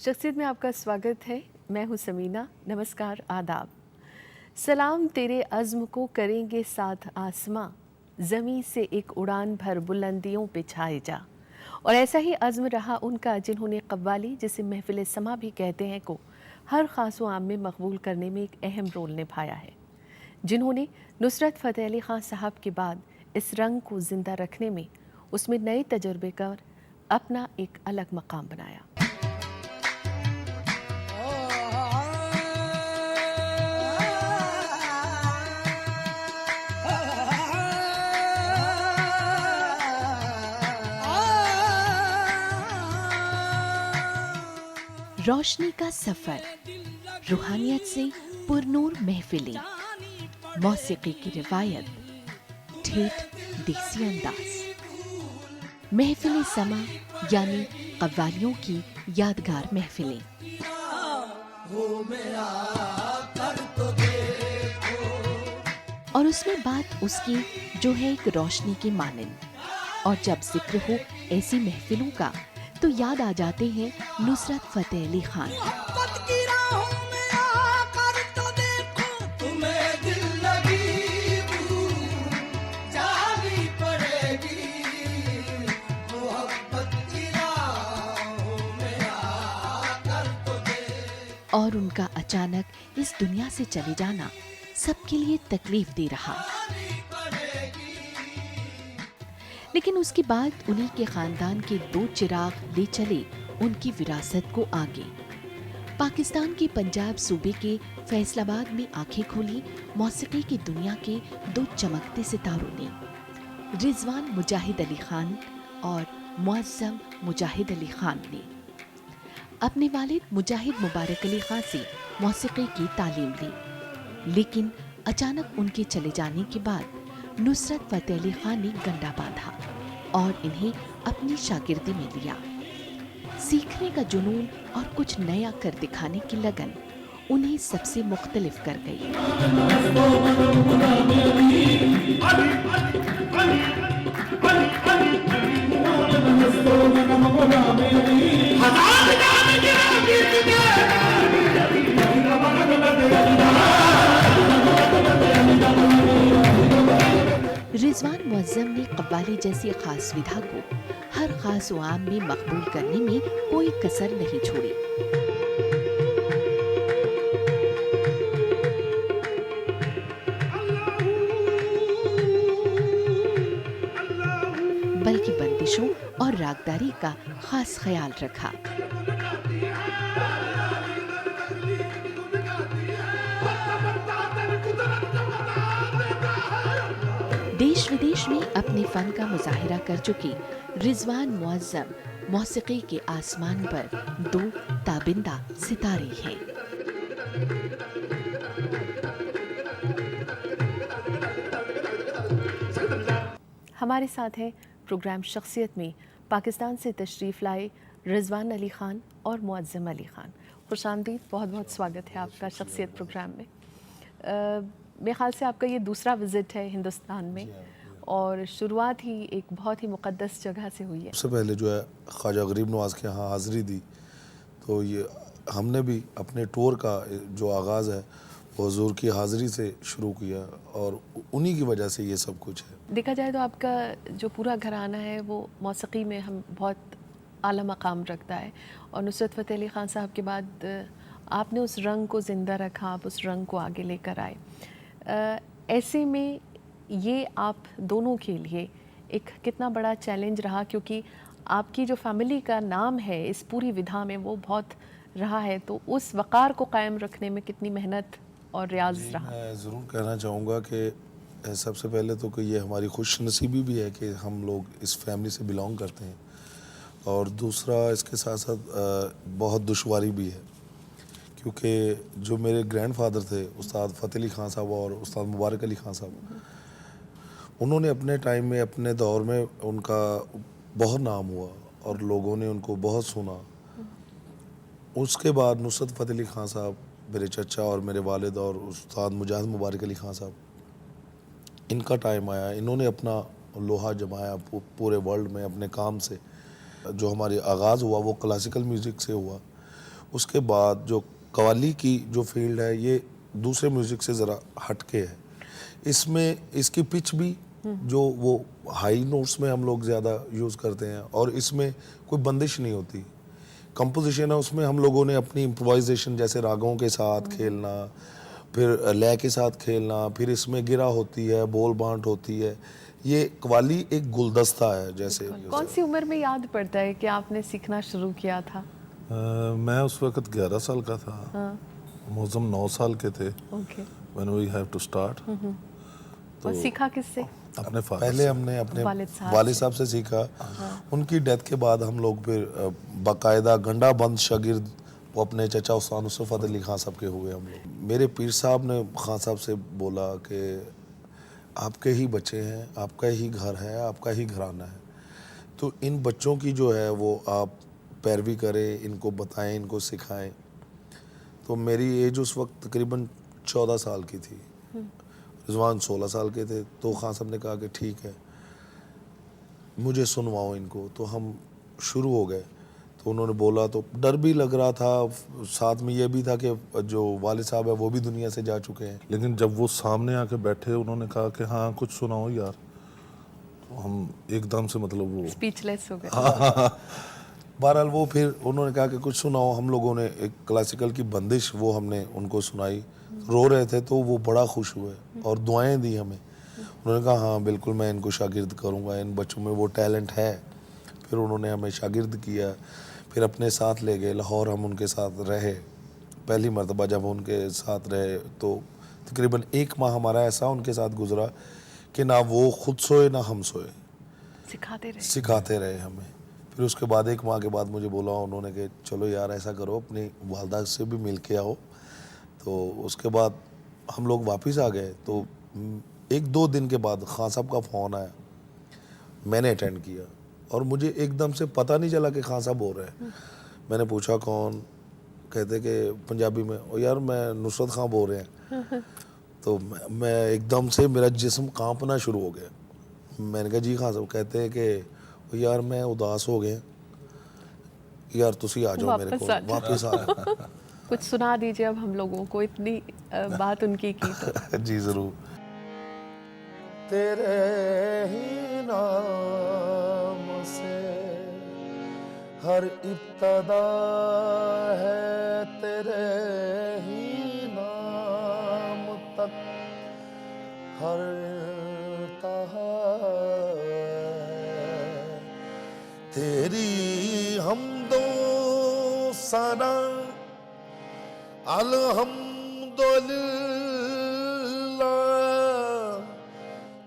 शख्सियत में आपका स्वागत है। मैं हूँ समीना। नमस्कार, आदाब। सलाम तेरे अज़्म को करेंगे साथ आसमां, ज़मीं से एक उड़ान भर बुलंदियों पे छाए जा। और ऐसा ही अज़्म रहा उनका जिन्होंने कव्वाली, जिसे महफ़िल समा भी कहते हैं, को हर ख़ास व आम में मकबूल करने में एक अहम रोल निभाया है। जिन्होंने नुसरत फ़तेह अली ख़ान साहब के बाद इस रंग को ज़िंदा रखने में, उसमें नए तजर्बे कर अपना एक अलग मकाम बनाया। रोशनी का सफर, रूहानियत से पुरनूर महफिलें, मौसीकी की रिवायत, ठेठ देसी अंदाज। महफिल समा यानी कव्वालियों की यादगार महफिलें। और उसमें बात उसकी जो है एक रोशनी की मानंद। और जब जिक्र हो ऐसी महफिलों का तो याद आ जाते हैं नुसरत फ़तेह अली खान। और उनका अचानक इस दुनिया से चले जाना सबके लिए तकलीफ दे रहा। लेकिन उसके बाद उन्हीं के खानदान के दो चिराग ले चले उनकी विरासत को आगे। पाकिस्तान के पंजाब सूबे के फैसलाबाद में आंखें खोली मौसीकी की दुनिया के दो चमकते सितारों ने, रिजवान मुजाहिद अली खान और मुअज़्ज़म मुजाहिद अली खान ने। अपने वालिद मुजाहिद मुबारक अली खान से मौसीकी की तालीम ली, लेकिन अचानक उनके चले जाने के बाद नुसरत फ़तेह अली खान ने गंडा बांधा और इन्हें अपनी शागिर्दी में लिया। सीखने का जुनून और कुछ नया कर दिखाने की लगन उन्हें सबसे मुख्तलिफ कर गई। रिजवान मुअज़्ज़म ने कव्वाली जैसी खास विधा को हर खास व आम में मकबूल करने में कोई कसर नहीं छोड़ी। बल्कि बंदिशों और रागदारी का खास ख्याल रखा। देश विदेश में अपने फन का मुजाहिरा कर चुके रिजवान मुअज़्ज़म मौसीकी के आसमान पर दो ताबिंदा सितारे हैं। हमारे साथ हैं प्रोग्राम शख्सियत में पाकिस्तान से तशरीफ़ लाए रिजवान अली खान और मुअज़्ज़म अली खान। खुशामदीद, बहुत बहुत स्वागत है आपका शख्सियत प्रोग्राम में। मेरे ख्याल से आपका ये दूसरा विज़िट है हिंदुस्तान में और शुरुआत ही एक बहुत ही मुक़द्दस जगह से हुई है। सबसे पहले जो है ख्वाजा गरीब नवाज़ के यहाँ हाज़िरी दी, तो ये हमने भी अपने टूर का जो आगाज़ है वो हुज़ूर की हाज़िरी से शुरू किया और उन्हीं की वजह से ये सब कुछ है। देखा जाए तो आपका जो पूरा घराना है वो मौसीकी में हम बहुत आला मकाम रखता है और नुसरत फ़तेह अली ख़ान साहब के बाद आपने उस रंग को ज़िंदा रखा, आप उस रंग को आगे लेकर आए। ऐसे में ये आप दोनों के लिए एक कितना बड़ा चैलेंज रहा, क्योंकि आपकी जो फैमिली का नाम है इस पूरी विधा में वो बहुत रहा है, तो उस वक़ार को कायम रखने में कितनी मेहनत और रियाज रहा? मैं ज़रूर कहना चाहूँगा कि सबसे पहले तो कि ये हमारी खुश नसीबी भी है कि हम लोग इस फैमिली से बिलोंग करते हैं, और दूसरा इसके साथ साथ बहुत दुश्वारी भी है, क्योंकि जो मेरे ग्रैंडफादर थे उस्ताद फ़तेह अली खान साहब और उस्ताद मुबारक अली खान साहब, उन्होंने अपने टाइम में अपने दौर में उनका बहुत नाम हुआ और लोगों ने उनको बहुत सुना। उसके बाद नुसरत फ़तेह अली खान साहब, मेरे चचा और मेरे वालिद और उस्ताद मुजाहिद मुबारक अली खान साहब, इनका टाइम आया, इन्होंने अपना लोहा जमाया पूरे वर्ल्ड में अपने काम से। जो हमारी आगाज़ हुआ वो क्लासिकल म्यूज़िक से हुआ, उसके बाद जो कव्वाली की जो फील्ड है ये दूसरे म्यूज़िक से ज़रा हटके है। इसमें इसकी पिच भी जो वो हाई नोट्स में हम लोग ज़्यादा यूज़ करते हैं और इसमें कोई बंदिश नहीं होती। कंपोजिशन है उसमें हम लोगों ने अपनी इम्प्रोवाइजेशन जैसे रागों के साथ खेलना, फिर लय के साथ खेलना, फिर इसमें गिरा होती है, बोल बांट होती है। ये कव्वाली एक गुलदस्ता है जैसे। कौन सी उम्र में याद पड़ता है कि आपने सीखना शुरू किया था? मैं उस वक्त 11 साल का था। हाँ, मौसम 9 साल के थे okay. When we have to start. और सीखा किससे? अपने फादर पहले हमने अपने वालिद साहब वालिद साहब से सीखा। उनकी डेथ के बाद हम लोग फिर बाकायदा गंडा बंद शागिर्द वो अपने चचा उस्ताद नुसरत अली खान साहब के हुए हम लोग। मेरे पीर साहब ने खान साहब से बोला कि आपके ही बच्चे हैं, आपका ही घर है, आपका ही घराना है, तो इन बच्चों की जो है वो आप पैरवी करें, इनको बताएं, इनको सिखाएं। तो मेरी एज उस वक्त तकरीबन 14 साल की थी, रिजवान 16 साल के थे। तो खान साहब ने कहा कि ठीक है मुझे सुनवाओ इनको। तो हम शुरू हो गए। तो उन्होंने बोला तो डर भी लग रहा था, साथ में ये भी था कि जो वालिद साहब है वो भी दुनिया से जा चुके हैं। लेकिन जब वो सामने आके बैठे उन्होंने कहा कि हाँ कुछ सुनाओ यार, तो हम एकदम से मतलब वो स्पीचलेस हो गए। बहरहाल वो फिर उन्होंने कहा कि कुछ सुनाओ। हम लोगों ने एक क्लासिकल की बंदिश वो हमने उनको सुनाई। रो रहे थे तो वो बड़ा खुश हुए और दुआएं दी हमें। उन्होंने कहा हाँ बिल्कुल मैं इनको शागिर्द करूँगा, इन बच्चों में वो टैलेंट है। फिर उन्होंने हमें शागिर्द किया, फिर अपने साथ ले गए लाहौर, हम उनके साथ रहे। पहली मरतबा जब उनके साथ रहे तो तकरीबन 1 माह हमारा ऐसा उनके साथ गुजरा कि ना वो खुद सोए ना हम सोए, सिखाते रहे हमें। फिर उसके बाद 1 माह के बाद मुझे बोला उन्होंने कि चलो यार ऐसा करो अपनी वालदा से भी मिल के आओ। तो उसके बाद हम लोग वापस आ गए। तो 1-2 दिन के बाद खान साहब का फ़ोन आया, मैंने अटेंड किया और मुझे एकदम से पता नहीं चला कि खान साहब बोल रहे हैं। मैंने पूछा कौन, कहते कि पंजाबी में, ओ यार मैं नुसरत खां बोल रहे हैं। तो मैं एकदम से मेरा जिस्म कांपना शुरू हो गया। मैंने कहा जी खान साहब। कहते हैं कि ओ यार मैं उदास हो गए यार, तुसी आ जाओ मेरे को, वापस आ जाओ। कुछ सुना दीजिए अब हम लोगों को, इतनी बात उनकी की तो। जी ज़रूर। तेरे ही नाम से हर इब्तदा है, तेरे ही नाम तक हर इंतहा है। तेरी हमदो सना अल्हम्दुलिल्लाह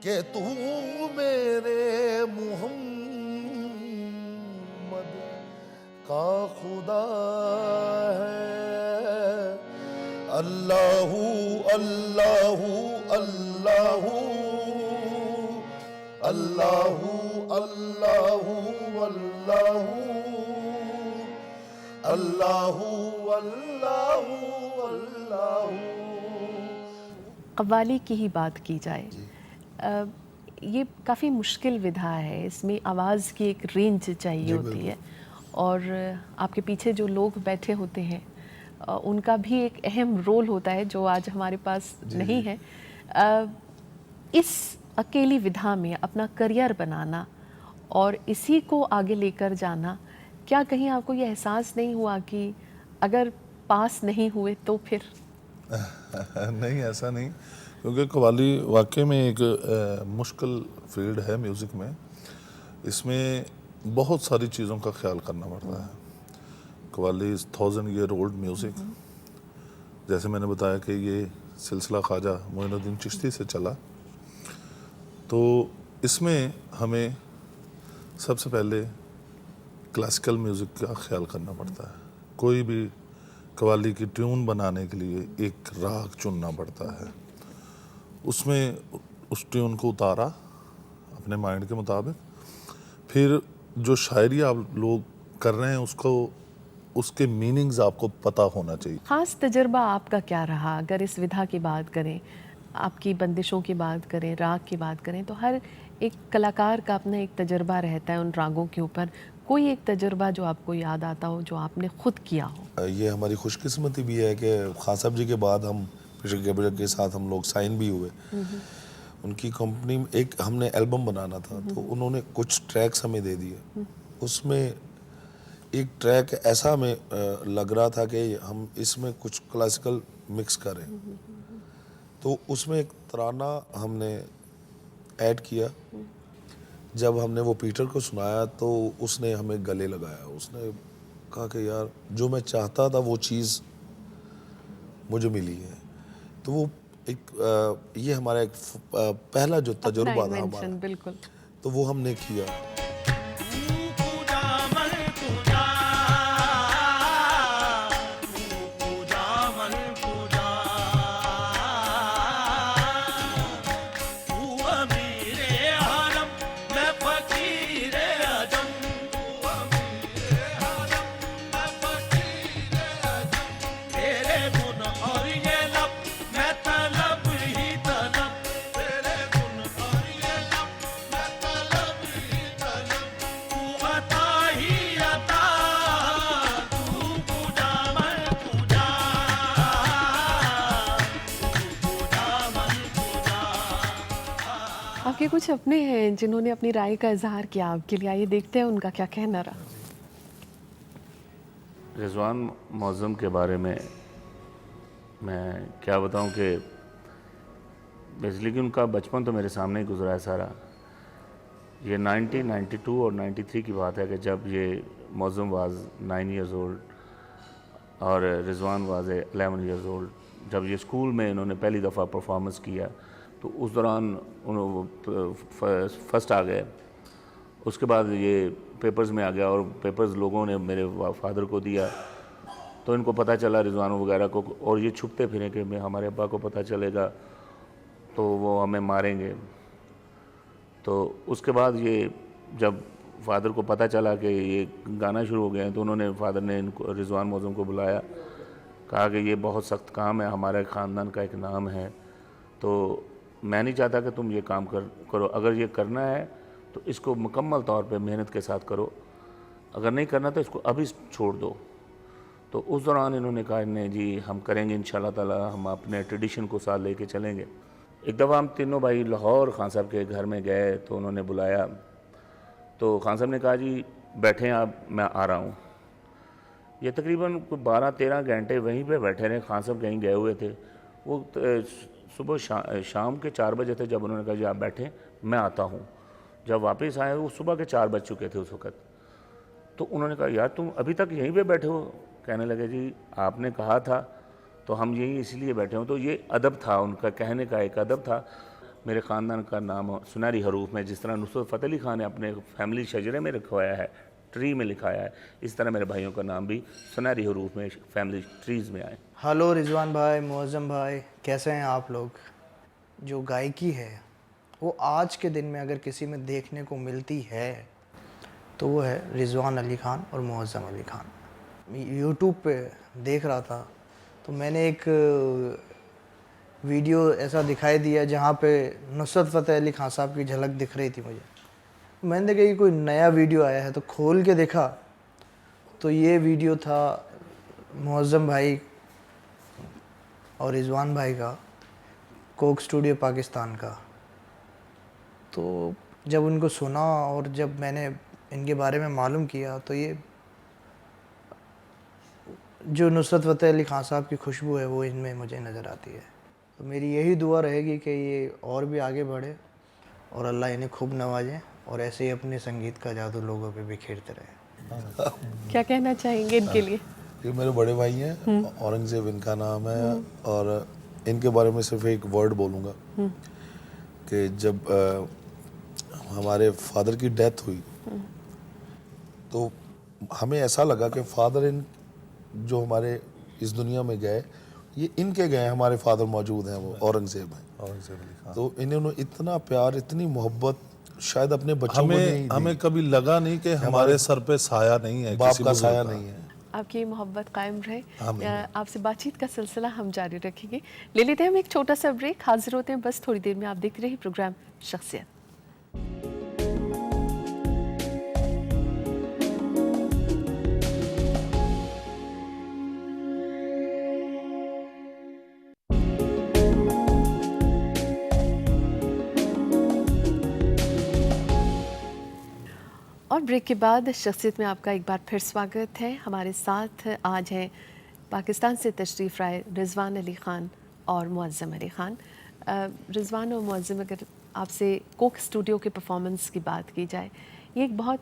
के तू मेरे मुहम्मद का खुदा है। अल्लाहू अल्लाहू अल्लाहू अल्लाहू अल्लाहू अल्लाहू अल्लाहू अल्लाहू अल्लाहू। कव्वाली की ही बात की जाए, ये काफ़ी मुश्किल विधा है, इसमें आवाज़ की एक रेंज चाहिए होती है और आपके पीछे जो लोग बैठे होते हैं उनका भी एक अहम रोल होता है जो आज हमारे पास नहीं है। इस अकेली विधा में अपना करियर बनाना और इसी को आगे लेकर जाना, क्या कहीं आपको ये एहसास नहीं हुआ कि अगर पास नहीं हुए तो फिर? नहीं ऐसा नहीं, क्योंकि कव्वाली वाकई में एक मुश्किल फील्ड है म्यूज़िक में। इसमें बहुत सारी चीज़ों का ख्याल करना पड़ता है। Qawwali is 1000 year old music. जैसे मैंने बताया कि ये सिलसिला ख्वाजा मोइनुद्दीन चिश्ती से चला, तो इसमें हमें सबसे पहले क्लासिकल म्यूज़िक का ख्याल करना पड़ता है। कोई भी कव्वाली की ट्यून बनाने के लिए एक राग चुनना पड़ता है, उसमें उस ट्यून को उतारा अपने माइंड के मुताबिक, फिर जो शायरी आप लोग कर रहे हैं उसको, उसके मीनिंग्स आपको पता होना चाहिए। ख़ास तजर्बा आपका क्या रहा? अगर इस विधा की बात करें, आपकी बंदिशों की बात करें, राग की बात करें, तो हर एक कलाकार का अपना एक तजर्बा रहता है उन रागों के ऊपर। कोई एक तजुर्बा जो आपको याद आता हो, जो आपने खुद किया हो? ये हमारी खुशकिस्मती भी है कि खान साहब जी के बाद हम पीटर गैब्रियल के साथ हम लोग साइन भी हुए। उनकी कंपनी में एक हमने एल्बम बनाना था, तो उन्होंने कुछ ट्रैक्स हमें दे दिए। उसमें एक ट्रैक ऐसा हमें लग रहा था कि हम इसमें कुछ क्लासिकल मिक्स करें, तो उसमें एक तराना हमने ऐड किया। जब हमने वो पीटर को सुनाया तो उसने हमें गले लगाया। उसने कहा कि यार जो मैं चाहता था वो चीज़ मुझे मिली है। तो वो एक ये हमारा एक पहला जो तजुर्बा था invention, हमारा, बिल्कुल। तो वो हमने किया। आपके कुछ अपने हैं जिन्होंने अपनी राय का इजहार किया आपके लिए, आइए देखते हैं उनका क्या कहना रहा। रिजवान मौज़म के बारे में मैं क्या बताऊं कि बेसिकली कि उनका बचपन तो मेरे सामने ही गुजरा है सारा। ये 1992 और 93 की बात है कि जब ये मौज़म वाज 9 इयर्स ओल्ड और रिजवान वाज 11 इयर्स ओल्ड। जब ये स्कूल में इन्होंने पहली दफ़ा परफॉर्मेंस किया तो उस दौरान फर्स्ट आ गए। उसके बाद ये पेपर्स में आ गया और पेपर्स लोगों ने मेरे फादर को दिया, तो इनको पता चला रिजवान वगैरह को, और ये छुपते फिरे कि मैं हमारे अब्बा को पता चलेगा तो वो हमें मारेंगे। तो उसके बाद ये जब फादर को पता चला कि ये गाना शुरू हो गए हैं तो उन्होंने फादर ने इनको रिजवान मौज़म को बुलाया, कहा कि ये बहुत सख्त काम है, हमारे ख़ानदान का एक नाम है, तो मैं नहीं चाहता कि तुम ये काम करो। अगर ये करना है तो इसको मुकम्मल तौर पे मेहनत के साथ करो, अगर नहीं करना तो इसको अभी छोड़ दो। तो उस दौरान इन्होंने कहा नहीं जी हम करेंगे इंशाल्लाह ताला, हम अपने ट्रेडिशन को साथ लेके चलेंगे। एक दफ़ा हम तीनों भाई लाहौर खान साहब के घर में गए तो उन्होंने बुलाया, तो खान साहब ने कहा जी बैठें आप, मैं आ रहा हूँ। ये तकरीबन 12-13 घंटे वहीं पे बैठे रहे। खान साहब कहीं गए हुए थे, वो सुबह शाम के 4 बजे थे जब उन्होंने कहा जी आप बैठें मैं आता हूँ। जब वापस आए वो सुबह के 4 बज चुके थे उस वक़्त। तो उन्होंने कहा यार तुम अभी तक यहीं पे बैठे हो? कहने लगे जी आपने कहा था तो हम यहीं इसलिए बैठे हों। तो ये अदब था उनका, कहने का एक अदब था। मेरे ख़ानदान का नाम सुनहरी हरूफ में, जिस तरह नुसरत फ़तेह अली ख़ान ने अपने फैमिली शजरे में रखवाया है, ट्री में लिखाया है, इस तरह मेरे भाइयों का नाम भी सुनहरी हरूफ में फैमिली ट्रीज़ में आए। हेलो रिजवान भाई, मौज़म भाई, कैसे हैं आप लोग? जो गायकी है वो आज के दिन में अगर किसी में देखने को मिलती है तो वो है रिजवान अली ख़ान और मौज़म अली ख़ान। यूट्यूब पे देख रहा था तो मैंने एक वीडियो ऐसा दिखाई दिया जहाँ पे नुसरत फ़तेह अली ख़ान साहब की झलक दिख रही थी मुझे। मैंने देखा कि कोई नया वीडियो आया है तो खोल के देखा तो ये वीडियो था मौज़म भाई और रिजवान भाई का, कोक स्टूडियो पाकिस्तान का। तो जब उनको सुना और जब मैंने इनके बारे में मालूम किया तो ये जो नुसरत फ़तेह अली ख़ान साहब की खुशबू है वो इनमें मुझे नज़र आती है। तो मेरी यही दुआ रहेगी कि ये और भी आगे बढ़े और अल्लाह इन्हें खूब नवाजे और ऐसे ही अपने संगीत का जादू लोगों पे बिखेरते रहे। क्या कहना चाहेंगे इनके लिए? ये मेरे बड़े भाई हैं, औरंगज़ेब इनका नाम है, और इनके बारे में सिर्फ एक वर्ड बोलूँगा कि जब हमारे फादर की डेथ हुई तो हमें ऐसा लगा कि फादर इन जो हमारे इस दुनिया में गए ये इनके गए, हमारे फादर मौजूद हैं, वो औरंगज़ेब हैं, औरंगज़ेब अली ख़ान। तो इन्होंने इतना प्यार इतनी मोहब्बत शायद अपने बच्चों को नहीं दी। हमें कभी लगा नहीं कि हमारे सर पे साया नहीं है, बाप किसी का बुजुर्ग साया का। नहीं है। आपकी मोहब्बत कायम रहे। आपसे बातचीत का सिलसिला हम जारी रखेंगे। ले लेते हैं हम एक छोटा सा ब्रेक, हाजिर होते हैं बस थोड़ी देर में। आप देखते रहिए प्रोग्राम शख्सियत। और ब्रेक के बाद शख्सियत में आपका एक बार फिर स्वागत है। हमारे साथ आज हैं पाकिस्तान से तशरीफ़ लाए रिजवान अली ख़ान और मुअज़्ज़म अली ख़ान। रिजवान और मुअज़्ज़म, अगर आपसे कोक स्टूडियो के परफॉर्मेंस की बात की जाए, ये एक बहुत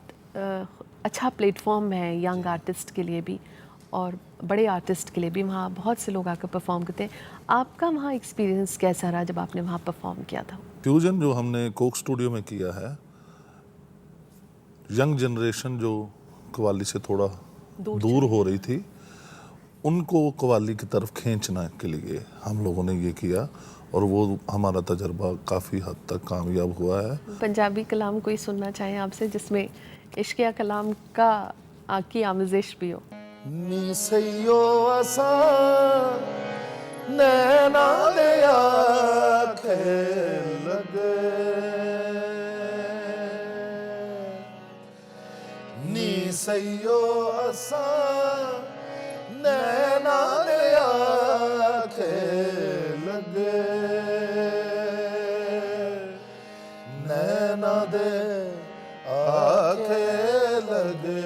अच्छा प्लेटफॉर्म है यंग आर्टिस्ट के लिए भी और बड़े आर्टिस्ट के लिए भी। वहाँ बहुत से लोग आकर परफॉर्म करते हैं। आपका वहाँ एक्सपीरियंस कैसा रहा जब आपने वहाँ परफॉर्म किया था? फ्यूजन जो हमने कोक स्टूडियो में किया है, यंग जनरेशन जो कव्वाली से थोड़ा दूर हो रही थी, उनको कव्वाली की तरफ खींचने के लिए हम लोगों ने ये किया और वो हमारा तजर्बा काफ़ी हद तक कामयाब हुआ है। पंजाबी कलाम कोई सुनना चाहें आपसे जिसमें इश्किया कलाम का की आमेज़श भी हो? नी सैयो असा नैना दे आखे लगे, नी सैयो असा नैना दे आखे लगे, नैना दे आखे लगे।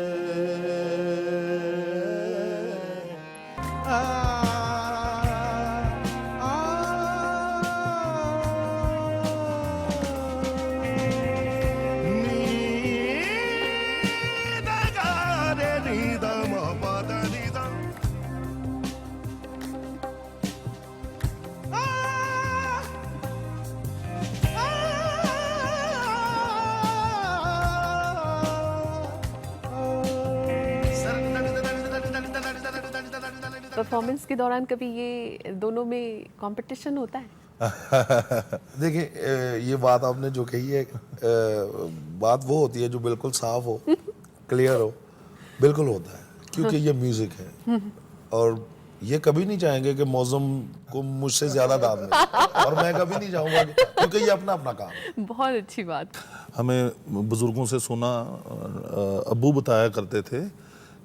परफॉर्मेंस के दौरान कभी ये दोनों में कंपटीशन होता है? देखिए, ये बात आपने जो कही है, बात वो होती है जो बिल्कुल साफ हो, क्लियर हो, बिल्कुल होता है, क्योंकि ये म्यूजिक है और ये कभी नहीं चाहेंगे कि मौसम को मुझसे ज्यादा दाद मिले और मैं कभी नहीं चाहूंगा क्योंकि ये अपना अपना काम है। बहुत अच्छी बात। हमें बुजुर्गों से सुना, अब्बू बताया करते थे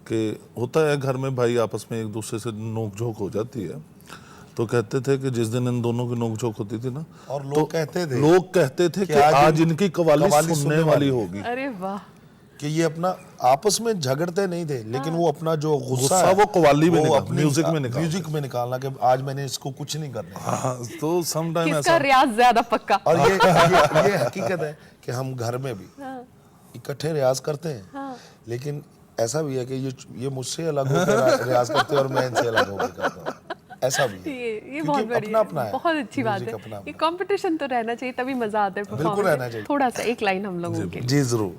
कि होता है घर में भाई आपस में एक दूसरे से नोक झोंक हो जाती है, तो कहते थे कि जिस दिन इन दोनों की नोक झोंक होती थी ना, और लोग कहते थे कि आज इनकी कव्वाली सुनने वाली होगी। अरे वाह। कि ये अपना आपस में झगड़ते नहीं थे, लेकिन वो अपना जो गुस्सा गुस्सा वो कव्वाली में म्यूजिक में निकालना कि आज मैंने इसको कुछ नहीं करना। हाँ, तो सम टाइम किसका ऐसा रियाज ज्यादा पक्का। और ये हकीकत है कि हम घर में भी इकट्ठे रियाज करते हैं, लेकिन ऐसा भी है कि ये मुझसे अलग होकर रियाज करते हैं और मैं इनसे अलग होकर करता हूँ, ऐसा भी है। ये बहुत बढ़िया, अपना है, बहुत अच्छी बात है। अपना ये कंपटीशन तो रहना चाहिए, तभी मजा आता है बिल्कुल परफॉर्मेंस रहना में। चाहिए। थोड़ा सा एक लाइन हम लोगों के लिए। जी जरूर।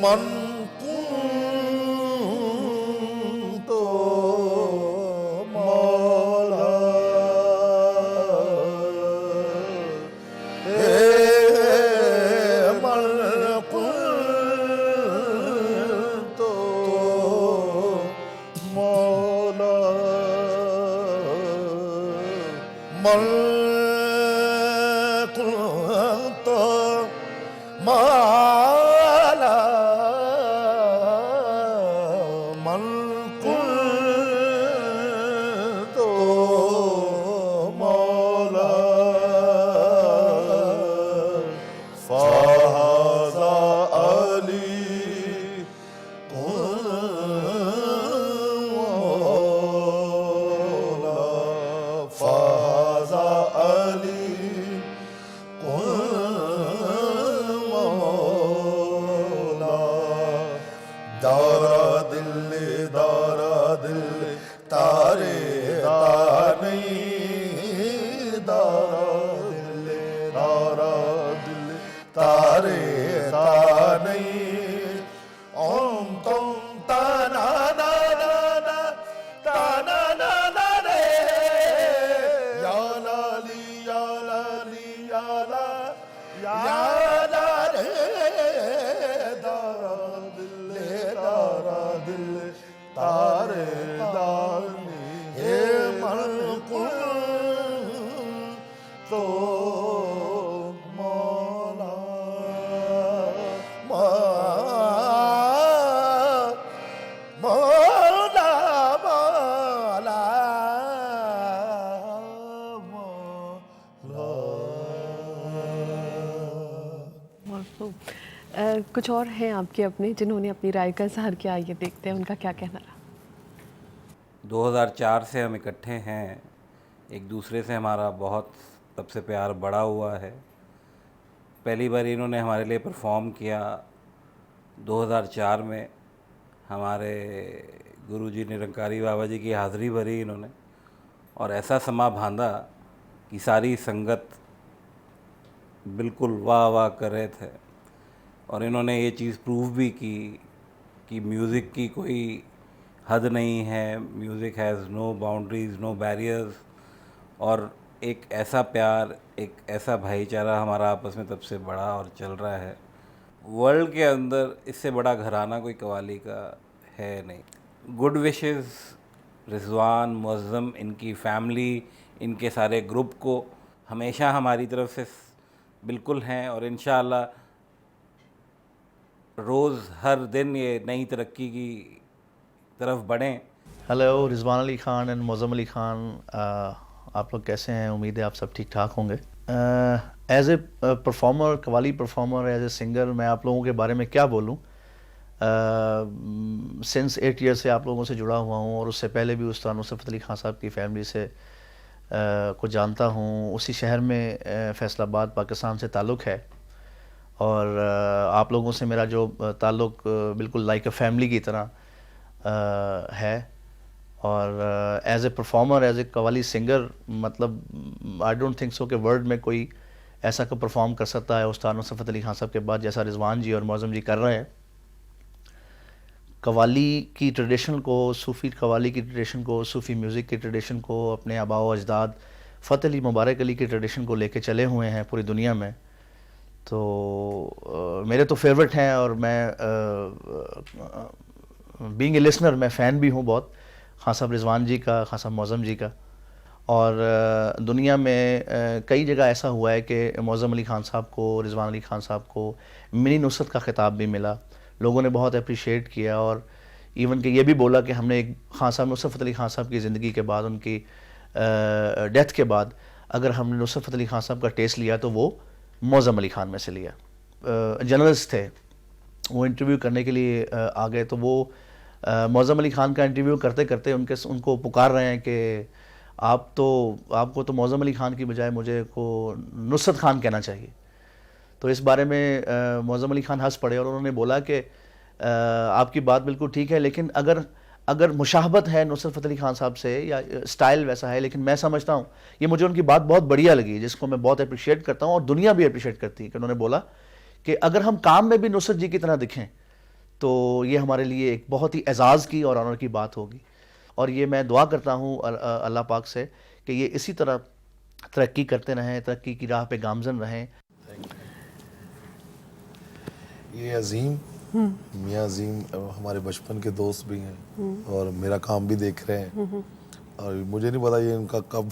मन तो मौला तो मौला कुछ और हैं आपके अपने जिन्होंने अपनी राय का इजहार किया, ये देखते हैं उनका क्या कहना रहा। 2004 से हम इकट्ठे हैं, एक दूसरे से हमारा बहुत तब से प्यार बढ़ा हुआ है। पहली बार इन्होंने हमारे लिए परफॉर्म किया 2004 में, हमारे गुरुजी निरंकारी बाबा जी की हाज़िरी भरी इन्होंने, और ऐसा समा बांधा कि सारी संगत बिल्कुल वाह वाह कर रहे थे। और इन्होंने ये चीज़ प्रूव भी की कि म्यूज़िक की कोई हद नहीं है, music has no boundaries, no barriers. और एक ऐसा प्यार, एक ऐसा भाईचारा हमारा आपस में तब से बढ़ा और चल रहा है। वर्ल्ड के अंदर इससे बड़ा घराना कोई कव्वाली का है नहीं। गुड विशेस रिजवान, मुअज़्ज़म, इनकी फैमिली, इनके सारे ग्रुप को हमेशा हमारी तरफ से बिल्कुल हैं, और इंशाअल्लाह रोज़ हर दिन ये नई तरक्की की तरफ बढ़ें। हेलो, रिजवान अली ख़ान एंड मुअज़्ज़म अली ख़ान, आप लोग कैसे हैं? उम्मीद है आप सब ठीक ठाक होंगे। As a performer, qawwali performer, as a singer, मैं आप लोगों के बारे में क्या बोलूँ। सिंस 8 ईयर से आप लोगों से जुड़ा हुआ हूँ, और उससे पहले भी उस्ताद नुसरत अली ख़ान साहब की फैमिली से को जानता हूँ। उसी शहर में फैसलाबाद पाकिस्तान से ताल्लुक़ है, और आप लोगों से मेरा जो ताल्लुक़ बिल्कुल लाइक अ फैमिली की तरह है। और as a performer, as a qawwali singer, मतलब आई डोंट थिंक सो कि वर्ल्ड में कोई ऐसा का परफॉर्म कर सकता है उस्ताद नुसरत अली ख़ान साहब के बाद जैसा रिजवान जी और मुअज़्ज़म जी कर रहे हैं। कव्वाली की ट्रेडिशन को, सूफ़ी कव्वाली की ट्रेडिशन को, सूफ़ी म्यूज़िक की ट्रेडिशन को, अपने आबा व अजदाद फ़तेह अली मुबारक अली की ट्रेडिशन को लेके चले हुए हैं पूरी दुनिया में। तो मेरे तो फेवरेट हैं, और मैं बीइंग ए लिसनर, मैं फ़ैन भी हूँ बहुत, ख़ान साहब रिजवान जी का, ख़ान साहब मुअज़्ज़म जी का। और दुनिया में कई जगह ऐसा हुआ है कि मुअज़्ज़म अली ख़ान साहब को, रिजवान अली ख़ान साहब को मिनी नुसरत का ख़िताब भी मिला। लोगों ने बहुत अप्रिशिएट किया, और इवन कि ये भी बोला कि हमने एक ख़ान साहब नुसरत अली ख़ान साहब की ज़िंदगी के बाद, उनकी डेथ के बाद, अगर हमने नुसरत अली ख़ान साहब का टेस्ट लिया तो वो मुअज़्ज़म अली ख़ान में से लिया। जर्नलिस्ट थे, वो इंटरव्यू करने के लिए आ गए, तो वो मुअज़्ज़म अली ख़ान का इंटरव्यू करते करते उनको पुकार रहे हैं कि आपको तो मुअज़्ज़म अली ख़ान की बजाय मुझे को नुसरत ख़ान कहना चाहिए। तो इस बारे में मुअज़्ज़म अली ख़ान हंस पड़े, और उन्होंने बोला कि आपकी बात बिल्कुल ठीक है, लेकिन अगर मुशाहबत है नुसरत फ़तेह अली ख़ान साहब से, या स्टाइल वैसा है, लेकिन मैं समझता हूँ, ये मुझे उनकी बात बहुत बढ़िया लगी, जिसको मैं बहुत अप्रिशिएट करता हूँ, और दुनिया भी अप्रिशिएट करती है, कि उन्होंने बोला कि अगर हम काम में भी नुसरत जी की तरह दिखें तो ये हमारे लिए एक बहुत ही एजाज़ की और ऑनर की बात होगी। और ये मैं दुआ करता हूँ अल्लाह पाक से कि ये इसी तरह तरक्की करते रहें, तरक्की की राह पे गामज़न रहें। ये अजीम, मियाँ अजीम हमारे बचपन के दोस्त भी हैं, और मेरा काम भी देख रहे हैं, और मुझे नहीं पता ये इनका कब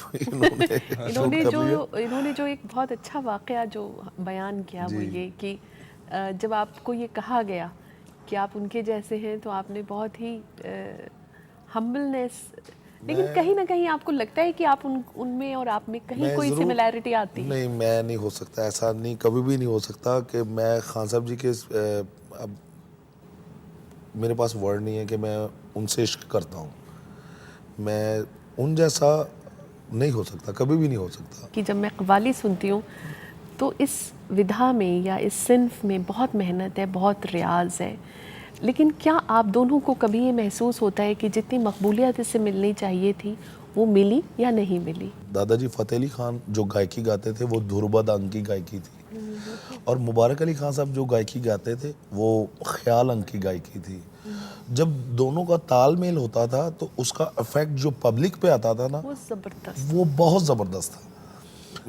इन्होंने जो एक बहुत अच्छा वाक़या जो बयान किया, वो ये कि जब आपको ये कहा गया कि आप उनके जैसे हैं, तो आपने बहुत ही हम्बलनेस, लेकिन कहीं ना कहीं आपको लगता है कि आप उनमें और आप में कहीं कोई सिमिलैरिटी आती है? नहीं, मैं नहीं हो सकता, ऐसा नहीं, कभी भी नहीं हो सकता कि मैं खान साहब जी के, अब मेरे पास वर्ड नहीं है कि मैं उनसे इश्क करता हूँ। मैं उन जैसा नहीं हो सकता, कभी भी नहीं हो सकता। कि जब मैं कव्वाली सुनती हूँ तो इस विधा में या इस सिन्फ में बहुत मेहनत है, बहुत रियाज है, लेकिन क्या आप दोनों को कभी ये महसूस होता है कि जितनी मकबूलियत इससे मिलनी चाहिए थी वो मिली या नहीं मिली? दादाजी फ़तेह अली ख़ान जो गायकी गाते थे वो धुरबद अंग की गायकी थी, और मुबारक अली ख़ान साहब जो गायकी गाते थे वो ख्याल अंग की गायकी थी। जब दोनों का तालमेल होता था तो उसका इफेक्ट जो पब्लिक पे आता था ना, वो ज़बरदस्त, वो बहुत ज़बरदस्त था।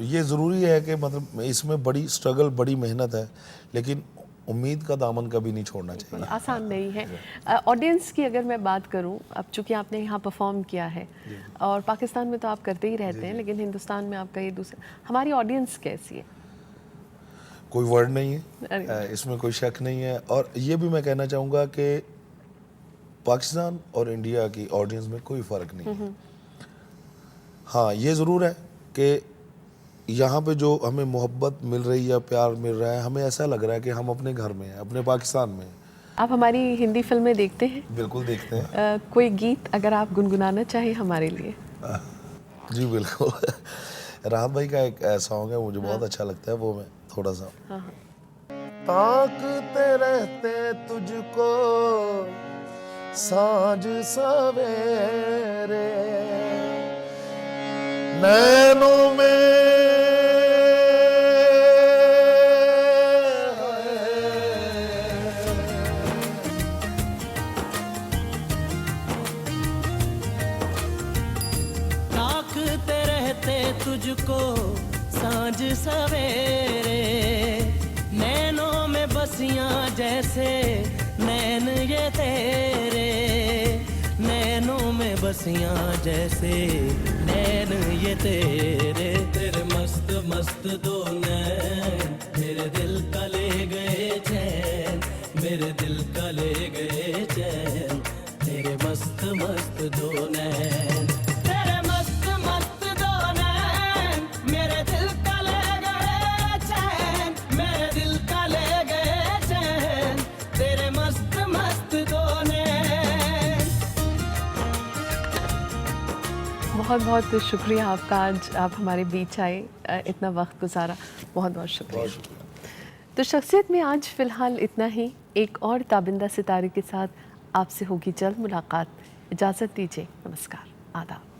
ये ज़रूरी है कि मतलब इसमें बड़ी स्ट्रगल, बड़ी मेहनत है, लेकिन उम्मीद का दामन कभी नहीं छोड़ना चाहिए। आसान नहीं है। ऑडियंस की अगर मैं बात करूं, अब चूंकि आपने यहाँ परफॉर्म किया है, और पाकिस्तान में तो आप करते ही रहते हैं, लेकिन हिंदुस्तान में आपका ये दूसरा, हमारी ऑडियंस कैसी है? कोई वर्ड नहीं है, इसमें कोई शक नहीं है। और ये भी मैं कहना चाहूँगा कि पाकिस्तान और इंडिया की ऑडियंस में कोई फ़र्क नहीं है। हाँ, ये ज़रूर है कि यहाँ पे जो हमें मोहब्बत मिल रही है, प्यार मिल रहा है, हमें ऐसा लग रहा है कि हम अपने घर में हैं, अपने पाकिस्तान में हैं। आप हमारी हिंदी फिल्में देखते हैं? बिल्कुल देखते हैं। कोई गीत अगर आप गुनगुनाना चाहें हमारे लिए? जी बिल्कुल। राहत भाई का एक सॉन्ग है, मुझे बहुत अच्छा लगता है, वो मैं थोड़ा सा। ताकते रहते तुझको सांझ सवेरे, नैनों में ताकते रहते तुझको सांझ सवेरे, नैनों में बसियां जैसे नैन ये तेरे, नैनों में बसियां जैसे नैन ये तेरे, तेरे मस्त मस्त दो नैन मेरे दिल का ले गए चैन, मेरे दिल का ले गए चैन, तेरे मस्त मस्त दो नैन, तेरे मस्त मस्त दो नैन मेरे दिल का ले गए चैन, मेरे दिल का ले गए चैन, तेरे मस्त मस्त दो नैन। बहुत बहुत शुक्रिया आपका, आज आप हमारे बीच आए, इतना वक्त गुजारा, बहुत बहुत शुक्रिया। तो शख्सियत में आज फ़िलहाल इतना ही। एक और ताबिंदा सितारे के साथ आपसे होगी जल्द मुलाकात। इजाज़त दीजिए, नमस्कार, आदाब।